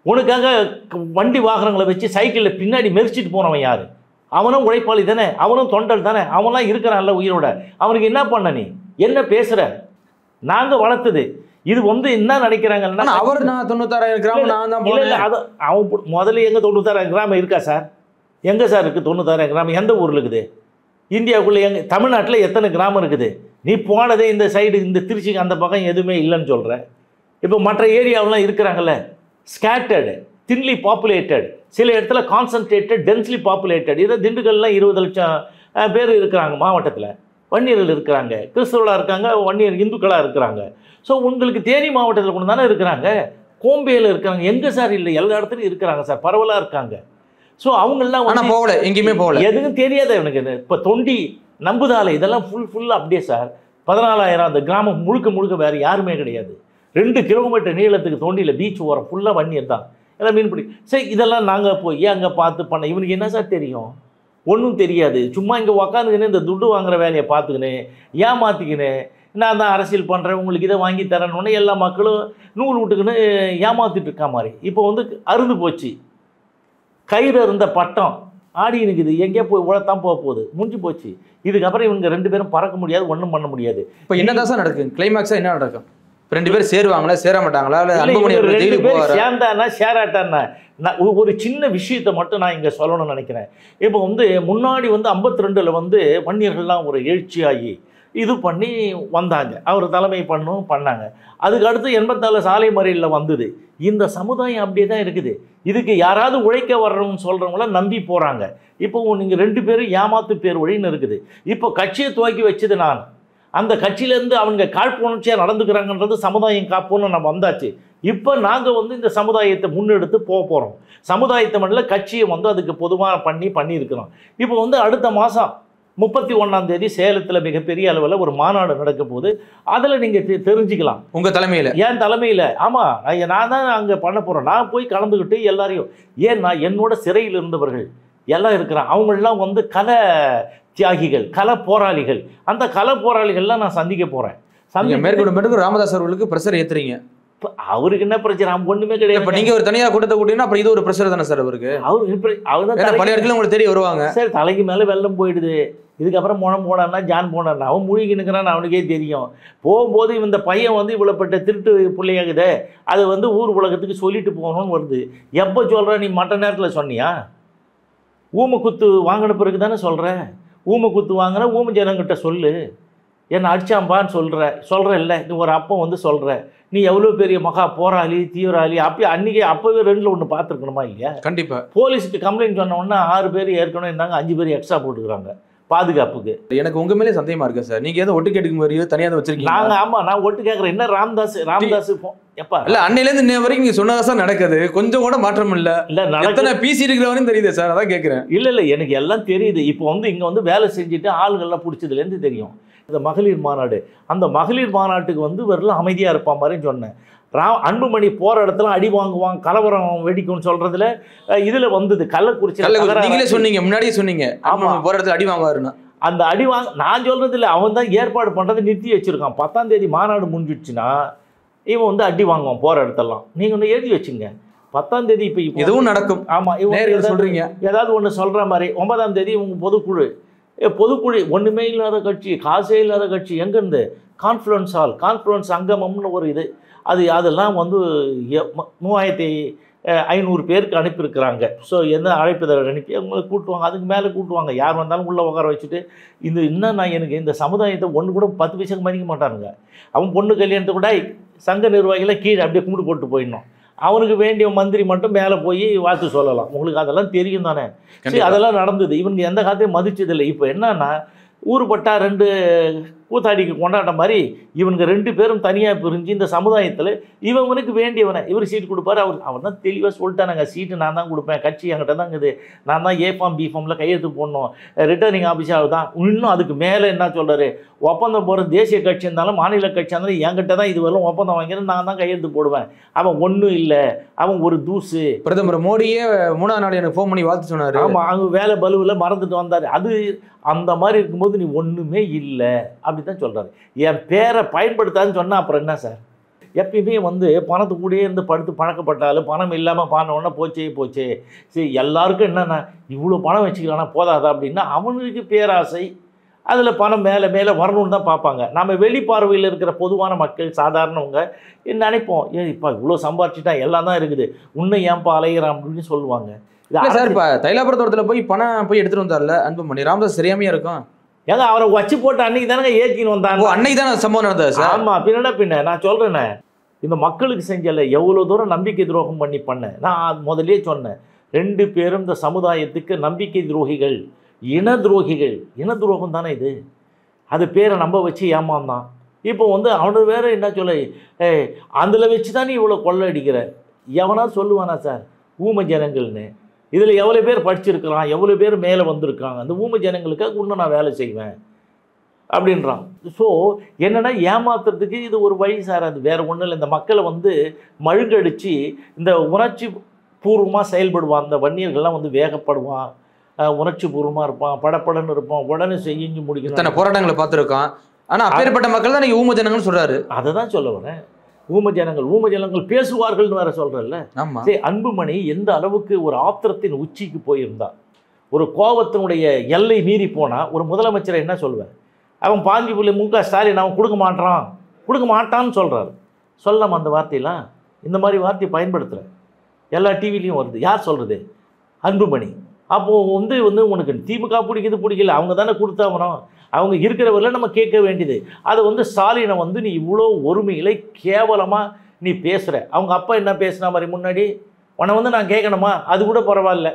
[SPEAKER 1] உனக்காக வண்டி வாகனங்களை வச்சு சைக்கிளில் பின்னாடி மெரிச்சிட்டு போனவன் யார்? அவனும் உழைப்பாளி தானே, அவனும் தொண்டல் தானே, அவன்லாம் இருக்கிறான்ல உயிரோட. அவனுக்கு என்ன பண்ண நீ என்ன பேசுகிற? நாங்கள் வளர்த்தது இது வந்து என்ன நினைக்கிறாங்கன்னா
[SPEAKER 2] அவர் நான் 96,000 கிராமம் நான் தான்
[SPEAKER 1] இல்லை அது அவன் முதல்ல எங்கே 96,000 கிராமம் இருக்கா சார்? எங்கே சார் இருக்குது 96,000 கிராமம்? எந்த ஊரில் இருக்குது? இந்தியாவுக்குள்ளே எங்கே தமிழ்நாட்டில் எத்தனை கிராமம் இருக்குது? நீ போனதே இந்த சைடு இந்த திருச்சிக்கு அந்த பக்கம் எதுவுமே இல்லைன்னு சொல்கிற. இப்போ மற்ற ஏரியாவெலாம் இருக்கிறாங்கல்ல, ஸ்கேட்டர்டு, தின்லி பாப்புலேட்டட், சில இடத்துல கான்சன்ட்ரேட்டட், டென்ஸ்லி பாப்புலேட்டட். இதை திண்டுக்கல்லாம் 20 லட்சம் பேர் இருக்கிறாங்க மாவட்டத்தில். வன்னியர்கள் இருக்கிறாங்க, கிறிஸ்தவர்களாக இருக்காங்க, வன்னியர் இந்துக்களாக இருக்கிறாங்க. ஸோ உங்களுக்கு தேனி மாவட்டத்தில் கொண்டு தானே இருக்கிறாங்க, கோம்பையில் இருக்கிறாங்க. எங்கே சார் இல்லை, எல்லா இடத்துலையும் இருக்கிறாங்க சார், பரவலாக இருக்காங்க. ஸோ அவங்கெல்லாம் வந்து
[SPEAKER 2] போகல, எங்கேயுமே போகல,
[SPEAKER 1] எதுவும் தெரியாத எனக்கு. இப்போ தொண்டி நம்புதாலை இதெல்லாம் ஃபுல்லாக அப்படியே சார் 14,000 அந்த கிராமம் முழுக்க வேறு யாருமே கிடையாது. 2 கிலோமீட்டர் நீளத்துக்கு தொண்டியில் பீச் ஓரம் ஃபுல்லாக வன்னியர் தான், எல்லாம் மீன்பிடி. சரி இதெல்லாம் நாங்கள் போய் அங்கே பார்த்து பண்ண இவனுக்கு என்ன சார் தெரியும்? ஒன்றும் தெரியாது. சும்மா இங்கே உக்காந்துக்கின்னு இந்த துட்டு வாங்குற வேலையை பார்த்துக்கின்னு ஏமாற்றிக்கின்னு நான் தான் அரசியல் பண்ணுறேன் உங்களுக்கு இதை வாங்கி தரேன்னு எல்லா மக்களும் நூல் விட்டுக்குன்னு ஏமாற்றிட்டு இருக்கா மாதிரி. இப்போ வந்து அருந்து போச்சு, கயிறு இருந்த பட்டம் ஆடி இருக்குது, எங்கேயோ போய் உழத்தான் போக போகுது, முடிஞ்சு போச்சு. இதுக்கப்புறம் இவங்க 2 பேரும் பறக்க முடியாது, ஒன்றும் பண்ண முடியாது.
[SPEAKER 2] இப்போ என்னதான் சார் நடக்கும்? கிளைமேக்ஸாக என்ன நடக்கும்? 2 பேரும் சேருவாங்களா சேர மாட்டாங்களா? இல்லை
[SPEAKER 1] 2 பேர் சேர்ந்தானா சேராட்டான்னா ஒரு சின்ன விஷயத்தை மட்டும் நான் இங்கே சொல்லணும்னு நினைக்கிறேன். இப்போ வந்து முன்னாடி வந்து 52ல் வந்து வன்னியர்கள்லாம் ஒரு எழுச்சியாகி இது பண்ணி வந்தாங்க, அவர் தலைமை பண்ணாங்க. அதுக்கு அடுத்து 84 சாலை மறியலில் வந்தது. இந்த சமுதாயம் அப்படியே தான் இருக்குது. இதுக்கு யாராவது உழைக்க வர்றவங்க சொல்கிறவங்கள நம்பி போகிறாங்க. இப்போ நீங்கள் 2 பேரும் ஏமாத்து பேர் வழின்னு இருக்குது. இப்போ கட்சியை துவக்கி வச்சது நான், அந்த கட்சியிலேருந்து அவங்க காழ்ப்புணர்ச்சியாக நடந்துக்கிறாங்கன்றது சமுதாயம் காப்போன்னு நம்ம வந்தாச்சு. இப்போ நாங்கள் வந்து இந்த சமுதாயத்தை முன்னெடுத்து போகிறோம். சமுதாயத்தை மட்டும் கட்சியை வந்து அதுக்கு பொதுவாக பண்ணியிருக்கிறோம். இப்போ வந்து அடுத்த மாதம் 31ஆம் தேதி சேலத்தில் மிகப்பெரிய அளவில் ஒரு மாநாடு நடக்க போகுது. அதில் நீங்கள் தெரிஞ்சுக்கலாம்.
[SPEAKER 2] உங்கள் தலைமையில்?
[SPEAKER 1] என் தலைமையில். ஆமாம், நான் தான் அங்கே பண்ண போகிறேன். நான் போய் கலந்துக்கிட்டு எல்லாரையும், ஏன்னா என்னோட சிறையில் இருந்தவர்கள் எல்லாம் இருக்கிறான், அவங்களெலாம் வந்து கலை தியாகிகள், கள போராளிகள். அந்த கள போராளிகள்லாம் நான் சந்திக்க போகிறேன்.
[SPEAKER 2] மேற்கொண்டு ராமதாஸ் அவர்களுக்கு ப்ரெஷர் ஏற்றுறீங்க.
[SPEAKER 1] அவருக்கு என்ன பிரச்சனை? ஒன்றுமே கிடையாது.
[SPEAKER 2] இப்போ நீங்கள் ஒரு தனியாக கூட்டத்தை கூட்டிங்கன்னா அப்புறம் இது ஒரு ப்ரெஷர் தானே சார் அவருக்கு?
[SPEAKER 1] அவர் தான்
[SPEAKER 2] பல இடத்துல உங்களுக்கு தேடி வருவாங்க.
[SPEAKER 1] சரி, தலைக்கு மேலே வெள்ளம் போயிடுது, இதுக்கப்புறம் முனம் போனான்னா ஜான் போனான்னா அவன் மூழ்கி நிற்கிறான்னு அவனுக்கே தெரியும். போகும்போது இந்த பையன் வந்து இவ்வளோப்பட்ட திருட்டு பிள்ளையாகுதே, அது வந்து ஊர் உலகத்துக்கு சொல்லிட்டு போகணும்னு வருது. எப்போ சொல்கிற? நீ மற்ற நேரத்தில் சொன்னியா? ஊமை குத்து வாங்கின பிறகு தானே சொல்கிற. ஊமை குத்து வாங்கின ஊமை ஜனங்கிட்ட சொல்லு, என்னை அடிச்சாம்பான்னு சொல்கிற இல்லை, நீ ஒரு அப்போ வந்து சொல்கிற, நீ எவ்வளோ பெரிய மகா போராளி தீவிராளி. அப்போவே 2ல் 1 பார்த்துருக்கணுமா இல்லையா?
[SPEAKER 2] கண்டிப்பாக.
[SPEAKER 1] போலீஸுக்கு கம்ப்ளைண்ட் சொன்னோன்னா 6 பேர் ஏற்கனவே இருந்தாங்க, 5 பேர் எக்ஸ்ட்ரா போட்டுக்கிறாங்க பாதுகாப்புக்கு.
[SPEAKER 2] எனக்கு உங்கள் மேலே சந்தேகமாக இருக்கேன் சார். நீங்கள் எதுவும் ஒட்டு கேட்டுக்கு மாதிரி தனியாக வச்சிருக்கீங்க?
[SPEAKER 1] நாங்கள் ஆமாம், நான் ஒட்டு கேட்குறேன். என்ன ராமதாஸ் எப்பா
[SPEAKER 2] இல்லை அன்னையிலேருந்து இன்ன வரைக்கும் நீங்கள் சொன்னதா சார் நடக்குது, கொஞ்சம் கூட மாற்றம் இல்லை. எத்தனை பிசி இருக்கிறவரையும் தெரியுது சார், அதான் கேட்குறேன்.
[SPEAKER 1] இல்லை எனக்கு எல்லாம் தெரியுது. இப்போ வந்து இங்கே வந்து வேலை செஞ்சுட்டு ஆளுகள்லாம் பிடிச்சதுலேருந்து தெரியும். இந்த மகளிர் மாநாடு, அந்த மகளிர் மாநாட்டுக்கு வந்து வரலாம் அமைதியாக இருப்பா மாதிரின்னு சொன்னேன். அன்புமணி போகிற இடத்துல அடி வாங்குவான், கலவரம் வெடிக்கும்னு சொல்கிறதுல இதில் வந்தது கள்ளக்குறிச்சி.
[SPEAKER 2] நீங்களே சொன்னீங்க, முன்னாடியே சொன்னீங்க. ஆமாம், போகிற இடத்துல அடி வாங்குவாருன்னு.
[SPEAKER 1] அந்த அடி நான் சொல்கிறது இல்லை, அவன் தான் ஏற்பாடு பண்ணுறது நிறுத்தி வச்சுருக்கான். 10ஆம் தேதி மாநாடு முடிஞ்சிடுச்சுன்னா இவன் வந்து அடி வாங்குவான் போகிற இடத்தெல்லாம். நீங்கள் ஒன்று எழுதி வச்சுங்க, 10ஆம் தேதி இப்போ
[SPEAKER 2] எதுவும் நடக்கும்.
[SPEAKER 1] ஆமாம், இவங்க
[SPEAKER 2] சொல்கிறீங்க
[SPEAKER 1] ஏதாவது ஒன்று சொல்கிற மாதிரி. 9ஆம் தேதி இவங்க பொதுக்குழு ஒன்றுமே இல்லாத கட்சி, காசே இல்லாத கட்சி, எங்கேருந்து? கான்ஃபரன்ஸ் ஹால், கான்ஃபரன்ஸ் அங்கமம்னு ஒரு இது, அதெல்லாம் வந்து 3500 பேருக்கு அனுப்பியிருக்கிறாங்க. ஸோ என்ன அழைப்புதல் அனுப்பி அவங்களை கூட்டுவாங்க, அதுக்கு மேலே கூட்டுவாங்க. யார் வந்தாலும் உள்ளே உட்கார வச்சுட்டு இன்னும் நான் எனக்கு இந்த சமுதாயத்தை ஒன்று கூட 10 பைசாக்கு மதிக்க மாட்டானுங்க. அவன் பொண்ணு கல்யாணத்தை கூட சங்க நிர்வாகிகளை கீழே அப்படியே கும்பிட்டு போட்டு போயிடணும். அவனுக்கு வேண்டிய மந்திரி மட்டும் மேலே போய் வாழ்த்து சொல்லலாம். உங்களுக்கு அதெல்லாம் தெரியும் தானே? சரி, அதெல்லாம் நடந்தது. இவங்க எந்த காலத்தையும் மதிச்சதில்லை. இப்போ என்னன்னா ஊருப்பட்டா 2 கூத்தாடிக்கு கொண்டாட்ட மாதிரி இவனுங்க 2 பேரும் தனியாக பிரிஞ்சு இந்த சமுதாயத்தில் இவனுக்கு வேண்டியவனை இவர் சீட் கொடுப்பாரு. அவர் தான் தெளிவாக சொல்லிட்டானுங்க, சீட்டு நான் தான் கொடுப்பேன், கட்சி என்கிட்ட தான் இருக்குது, நான் தான் A-ஃபார்ம் B-ஃபார்மில் கையெழுத்து போடணும், ரிட்டர்னிங் ஆஃபீஸாக தான். இன்னும் அதுக்கு மேலே என்ன சொல்கிறாரு, ஒப்பந்தம் போகிற தேசிய கட்சி இருந்தாலும் மாநில கட்சியாக இருந்தாலும் என்கிட்ட தான் இதுவரையும் ஒப்பந்தம் வாங்கிறது, நான் தான் கையெழுத்து போடுவேன். அவன் ஒன்றும் இல்லை, அவன் ஒரு தூசு.
[SPEAKER 2] பிரதமர் மோடியே 3ஆம் நாள் எனக்கு ஃபோன் பண்ணி வாழ்த்து சொன்னார்.
[SPEAKER 1] ஆமாம், அவங்க வேலை பலுவில் மறந்துட்டு வந்தார். அது அந்த மாதிரி இருக்கும்போது நீ ஒன்றுமே இல்லை அப்படி தான் சொல்கிறாரு. என் பேரை பயன்படுத்தாதுன்னு சொன்னால் அப்புறம் என்ன சார்? எப்பயுமே வந்து பணத்து கூடயே இருந்து படுத்து பழக்கப்பட்டாலும் பணம் இல்லாமல் பானோன்னா போச்சே. சரி, எல்லாருக்கும் என்னென்னா இவ்வளோ பணம் வச்சுக்கலாம்னா போதாதா அப்படின்னா அவனுக்கு பேராசை, அதில் பணம் மேலே மேலே வரணும்னு தான் பார்ப்பாங்க. நம்ம வெளிப்பார்வையில் இருக்கிற பொதுவான மக்கள் சாதாரணவங்க நினைப்போம், இப்போ இவ்வளோ சம்பாரிச்சிட்டா எல்லாம் தான் இருக்குது, இன்னும் ஏன்பா அலைகிறான் அப்படின்னு சொல்லுவாங்க.
[SPEAKER 2] சார் இப்போ தைலாபுரத்தோட்டத்தில் போய் பணம் போய் எடுத்துகிட்டு வந்தார்ல அன்புமணி ராமதாஸ் தெரியாமையா இருக்கும்?
[SPEAKER 1] ஏங்க அவரை வச்சு போட்டு அன்னைக்கு தானே ஏற்றின்னு வந்தாங்க.
[SPEAKER 2] அன்னைக்கு தானே சம்பவம் நடந்தது சார்?
[SPEAKER 1] ஆமாம், பின்ன நான் சொல்கிறேனே, இந்த மக்களுக்கு செஞ்சல எவ்வளோ தூரம் நம்பிக்கை துரோகம் பண்ண நான் முதலே சொன்னேன். 2 பேரும் இந்த சமுதாயத்துக்கு நம்பிக்கை துரோகிகள், இன துரோகம் தானே இது. அது பேரை நம்ப வச்சு ஏமாந்தான். இப்போ வந்து அவனு வேற என்ன சொல்ல, அதில் வச்சு தான் நீ இவ்வளோ கொள்ளை அடிக்கிற. எவனா சொல்லுவானா சார் ஊமை ஜனங்கள்னு? இதில் எவ்வளோ பேர் படிச்சிருக்கிறான், எவ்வளோ பேர் மேலே வந்திருக்காங்க, அந்த ஊமை ஜனங்களுக்காக இன்னும் நான் வேலை செய்வேன் அப்படின்றான். ஸோ என்னென்னா ஏமாத்துறதுக்கு இது ஒரு வழி சார். அது வேறு ஒன்றும் இல்லை. இந்த மக்களை வந்து மழுங்கடிச்சு இந்த உணர்ச்சி பூர்வமாக செயல்படுவான். அந்த வன்னியர்கள்லாம் வந்து வேகப்படுவான், உணர்ச்சி பூர்வமாக இருப்பான், படப்படன்னு இருப்பான், உடனே செஞ்சு முடிக்கணும்.
[SPEAKER 2] இத்தனை போராட்டங்களை பார்த்துருக்கான். ஆனால் அப்பேற்பட்ட மக்கள் தான் நீங்கள் ஊமை ஜனங்கள்னு சொல்கிறாரு. அதை
[SPEAKER 1] தான் சொல்ல வரேன். ஊமை ஜனங்கள் பேசுவார்கள்னு வேற சொல்கிறல்ல. சரி, அன்புமணி எந்த அளவுக்கு ஒரு ஆத்திரத்தின் உச்சிக்கு போயிருந்தா, ஒரு கோபத்தினுடைய எல்லை மீறி போனால் ஒரு முதலமைச்சரை என்ன சொல்லுவேன்? அவன் பாஞ்சி புள்ளி மு க ஸ்டாலின் அவன் கொடுக்க மாட்டான்னு சொல்கிறாரு. சொல்லாம அந்த வார்த்தையெல்லாம், இந்த மாதிரி வார்த்தையை பயன்படுத்துகிறேன். எல்லா டிவிலையும் வருது. யார் சொல்கிறது? அன்புமணி. அப்போது வந்து உனக்கு திமுக பிடிக்கல, அவங்க தானே கொடுத்தாவணும், அவங்க இருக்கிறவரில் நம்ம கேட்க வேண்டியது. அதை வந்து ஸ்டாலினை வந்து நீ இவ்வளோ ஒருமையில கேவலமாக நீ பேசுகிற. அவங்க அப்பா என்ன பேசுனா மாதிரி முன்னாடி உன்னை வந்து நான் கேட்கணுமா? அது கூட பரவாயில்ல,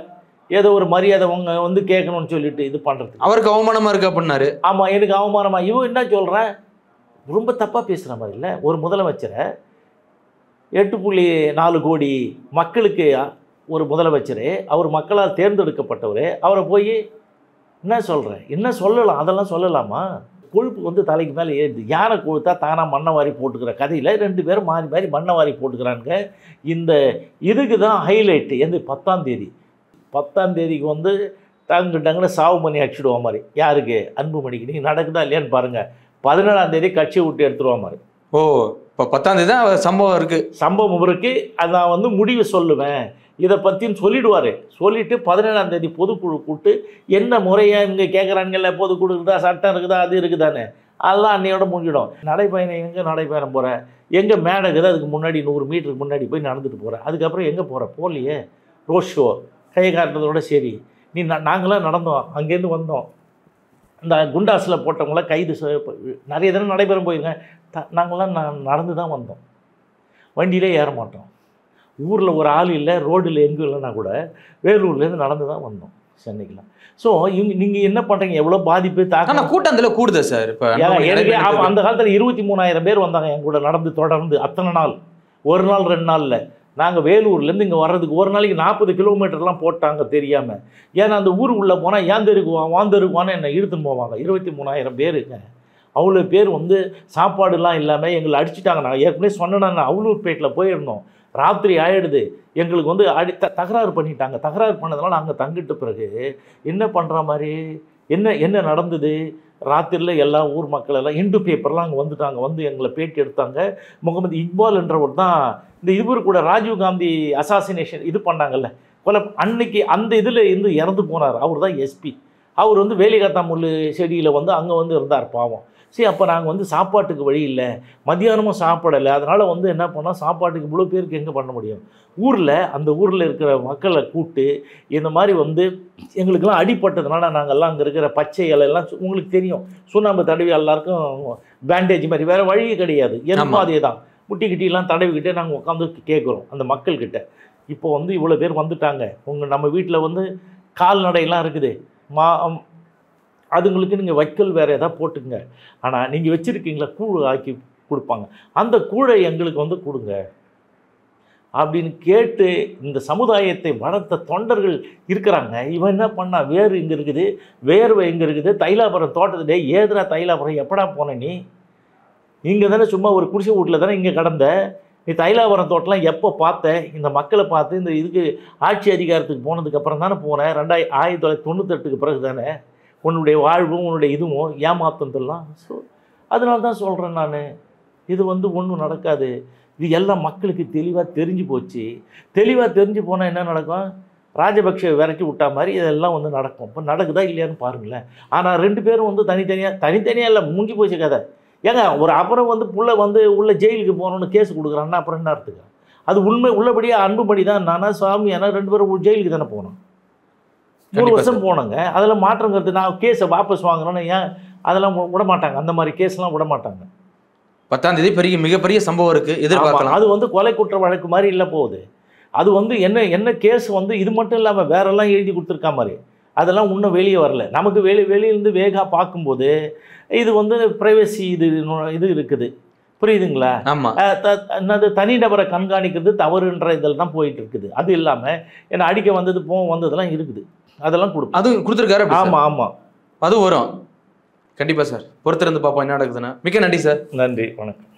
[SPEAKER 1] ஏதோ ஒரு மரியாதை அவங்க வந்து கேட்கணும்னு சொல்லிட்டு இது பண்ணுறது.
[SPEAKER 2] அவருக்கு அவமானமாக இருக்கு அப்படின்னாரு.
[SPEAKER 1] ஆமாம், எனக்கு அவமானமா? இவன் என்ன சொல்கிறேன், ரொம்ப தப்பாக பேசுகிற மாதிரி இல்லை. ஒரு முதலமைச்சரை 8.4 கோடி மக்களுக்கு ஒரு முதலமைச்சர், அவர் மக்களால் தேர்ந்தெடுக்கப்பட்டவர், அவரை போய் என்ன சொல்கிறேன், என்ன சொல்லலாம்? அதெல்லாம் சொல்லலாமா? கொழுப்பு வந்து தலைக்கு மேலே ஏறுது. யானை கொழுத்தா தானாக மண்ணை வாரி போட்டுக்கிற கதையில் 2 பேரும் மாறி மண்ணை வாரி போட்டுக்கிறாங்க. இந்த இதுக்கு தான் ஹைலைட்டு. எந்த 10ஆம் தேதிக்கு வந்து டங்குன்னு சாவு பண்ணி அடிச்சுடுவா மாதிரி. யாருக்கு? அன்புமணிக்கு. நீங்கள் நடக்குதா இல்லையான்னு பாருங்கள். 17ஆம் தேதி கட்சியை விட்டு எடுத்துருவா மாதிரி.
[SPEAKER 2] ஓ, இப்போ 10ஆம் தேதி தான் சம்பவம்
[SPEAKER 1] இருக்குது. அதை நான் வந்து முடிவு சொல்லுவேன், இதை பற்றின்னு சொல்லிவிடுவார். சொல்லிவிட்டு 17ஆம் தேதி பொதுக்குழு கூப்பிட்டு என்ன முறையாக இங்கே கேட்குறாங்கல்ல, பொதுக்குழு இருக்குதா, சட்டம் இருக்குதா, அது இருக்குதானே, அதெல்லாம் அன்னையோட முடிஞ்சிடும். நடைப்பயணம் எங்கே நடைப்பயணம் போகிறேன், எங்கே மேடை இருக்குது, அதுக்கு முன்னாடி 100 மீட்டருக்கு முன்னாடி போய் நடந்துட்டு போகிறேன். அதுக்கப்புறம் எங்கே போகிறேன்? போகலையே. ரோட் ஷோ கையை காட்டுறதோட சரி. நீ நாங்களாம் நடந்தோம், அங்கேருந்து வந்தோம், இந்த குண்டாஸில் போட்டவங்களாம் கைது நிறைய தினம் நடைபெறும் போயிருக்கேன். நாங்களாம் நடந்து தான் வந்தோம், வண்டியிலே ஏற மாட்டோம். ஊரில் ஒரு ஆள் இல்லை, ரோடில் எங்கும் இல்லைன்னா கூட வேலூர்லேருந்து நடந்து தான் வந்தோம் சென்னைக்கெலாம். ஸோ நீங்கள் என்ன பண்ணுறீங்க? எவ்வளோ பாதிப்பு தாக்கம்.
[SPEAKER 2] கூட்டத்தில் கூடுதா சார்? இப்போ
[SPEAKER 1] எனக்கு அந்த காலத்தில் 23,000 பேர் வந்தாங்க என் கூட நடந்து தொடர்ந்து அத்தனை நாள். ஒரு நாள் 2 நாளில் நாங்கள் வேலூர்லேருந்து இங்கே வர்றதுக்கு ஒரு நாளைக்கு 40 கிலோமீட்டர்லாம் போட்டாங்க தெரியாமல். ஏன்னா அந்த ஊர் உள்ளே போனால் ஏந்தருக்குவான் வாந்தருக்குவான்னு என்னை இழுத்துன்னு போவாங்க. 23,000 பேருங்க. அவ்வளோ பேர் வந்து சாப்பாடுலாம் இல்லாமல் எங்களை அடிச்சுட்டாங்க. நான் ஏற்கனவே சொன்னேன், அவ்வளூர்பேட்டில் போயிருந்தோம். ராத்திரி ஆகிடுது. எங்களுக்கு வந்து தகராறு பண்ணிட்டாங்க. தகராறு பண்ணதுனால நாங்கள் தங்கிட்ட பிறகு என்ன பண்ணுற மாதிரி என்ன நடந்தது? ராத்திரியில் எல்லா ஊர் மக்கள் எல்லாம் இந்து பேப்பர்லாம் அங்கே வந்துட்டாங்க, வந்து எங்களை பேட்டி எடுத்தாங்க. முகமது இக்பால் என்றவர் தான் இந்த இவர் கூட ராஜீவ்காந்தி அசாசினேஷன் இது பண்ணாங்கல்ல, கொலை, அன்னைக்கு அந்த இதில் இருந்து இறந்து போனார். அவர் தான் எஸ்பி. அவர் வந்து வேலிகாத்தாமுள்ளு செடியில் வந்து அங்கே வந்து இருந்தார் பாவம். சரி, அப்போ நாங்கள் வந்து சாப்பாட்டுக்கு வழி இல்லை, மத்தியானமும் சாப்பிடலை. அதனால் வந்து என்ன பண்ணோம், சாப்பாட்டுக்கு இவ்வளோ பேருக்கு எங்கே பண்ண முடியும்? அந்த ஊரில் இருக்கிற மக்களை கூப்பிட்டு இந்த மாதிரி வந்து எங்களுக்கெல்லாம் அடிப்பட்டதுனால நாங்கள்லாம் அங்கே இருக்கிற பச்சை இலையெல்லாம் உங்களுக்கு தெரியும், சுண்ணாம்பு தடவி எல்லாருக்கும் பேண்டேஜ் மாதிரி, வேறு வழி கிடையாது. எனக்கும் அதே தான், முட்டிக்கிட்டிலாம் தடவிக்கிட்டே நாங்கள் உட்காந்து கேட்குறோம் அந்த மக்கள்கிட்ட. இப்போ வந்து இவ்வளோ பேர் வந்துட்டாங்க, நம்ம வீட்டில் வந்து கால்நடையெல்லாம் இருக்குது, அதுங்களுக்கு நீங்கள் வைக்கல் வேறு எதாவது போட்டுங்க. ஆனால் நீங்கள் வச்சுருக்கீங்களா கூழ் ஆக்கி கொடுப்பாங்க, அந்த கூழை எங்களுக்கு வந்து கொடுங்க அப்படின்னு கேட்டு இந்த சமுதாயத்தை வளர்த்த தொண்டர்கள் இருக்கிறாங்க. இவன் என்ன பண்ணா, வேறு இங்கே இருக்குது, வேர்வை எங்கே இருக்குது, தைலாபுரம் தோட்டத்துலேயே ஏதுடா தைலாபுரம் எப்படா போன நீ? இங்கே தானே சும்மா ஒரு குடிசை வீட்டில் தானே இங்கே கடந்த, நீ தைலாபுரம் தோட்டம்லாம் எப்போ பார்த்த? இந்த மக்களை பார்த்து இந்த இதுக்கு ஆட்சி அதிகாரத்துக்கு போனதுக்கப்புறம் தானே போனேன், 1998 பிறகு தானே உன்னுடைய வாழ்வும் உன்னுடைய இதுவும் ஏமாத்தலாம். ஸோ அதனால தான் சொல்கிறேன் நான், இது வந்து ஒன்றும் நடக்காது. இது எல்லாம் மக்களுக்கு தெளிவாக தெரிஞ்சு போச்சு. தெளிவாக தெரிஞ்சு போனால் என்ன நடக்கும், ராஜபக்ஷ விரட்டி விட்டா மாதிரி இதெல்லாம் வந்து நடக்கும். இப்போ நடக்குதா இல்லையான்னு பாருங்களேன். ஆனால் 2 பேரும் வந்து தனித்தனியாக இல்லை, மூஞ்சி போச்சு கதை. ஏங்க ஒரு அப்புறம் வந்து புள்ள வந்து உள்ள ஜெயிலுக்கு போகணுன்னு கேஸ் கொடுக்குறான்னா அப்புறம் என்ன அர்த்தங்க? அது உண்மை உள்ளபடியே அன்புபடி தான். நானா சுவாமி ஏன்னா 2 பேரும் ஜெயிலுக்கு தானே போகணும். 3 வருஷம் போனோங்க. அதில் மாற்றங்கிறது நான் கேஸை வாபஸ் வாங்குறேன்னு ஏன் அதெல்லாம் விட மாட்டாங்க. அந்த மாதிரி கேஸ்லாம் விட மாட்டாங்க.
[SPEAKER 2] 10ஆம் தேதி மிகப்பெரிய சம்பவம் இருக்கு, எதிர்பார்க்கலாம்.
[SPEAKER 1] அது வந்து கொலை குற்ற வழக்கு மாதிரி இல்லை போகுது. அது வந்து என்ன கேஸ் வந்து இது மட்டும் இல்லாமல் வேறெல்லாம் எழுதி கொடுத்துருக்கா மாதிரி அதெல்லாம் இன்னும் வெளியே வரல. நமக்கு வெளியிலேருந்து வேகா பார்க்கும்போது இது வந்து ப்ரைவசி இது இருக்குது, புரியுதுங்களா?
[SPEAKER 2] ஆமாம்.
[SPEAKER 1] என்னது தனிநபரை கண்காணிக்கிறது தவறுன்ற இதில் தான் போயிட்டு இருக்குது. அது இல்லாமல் என்ன அடிக்க வந்தது வந்ததெல்லாம் இருக்குது, அதெல்லாம் கொடுக்கும்.
[SPEAKER 2] அது கொடுத்துருக்காரு.
[SPEAKER 1] ஆமாம் ஆமாம்,
[SPEAKER 2] அது வரும் கண்டிப்பாக சார். பொறுத்திருந்து பார்ப்போம் என்ன நடக்குதுன்னா. மிக்க நன்றி சார்.
[SPEAKER 1] நன்றி, வணக்கம்.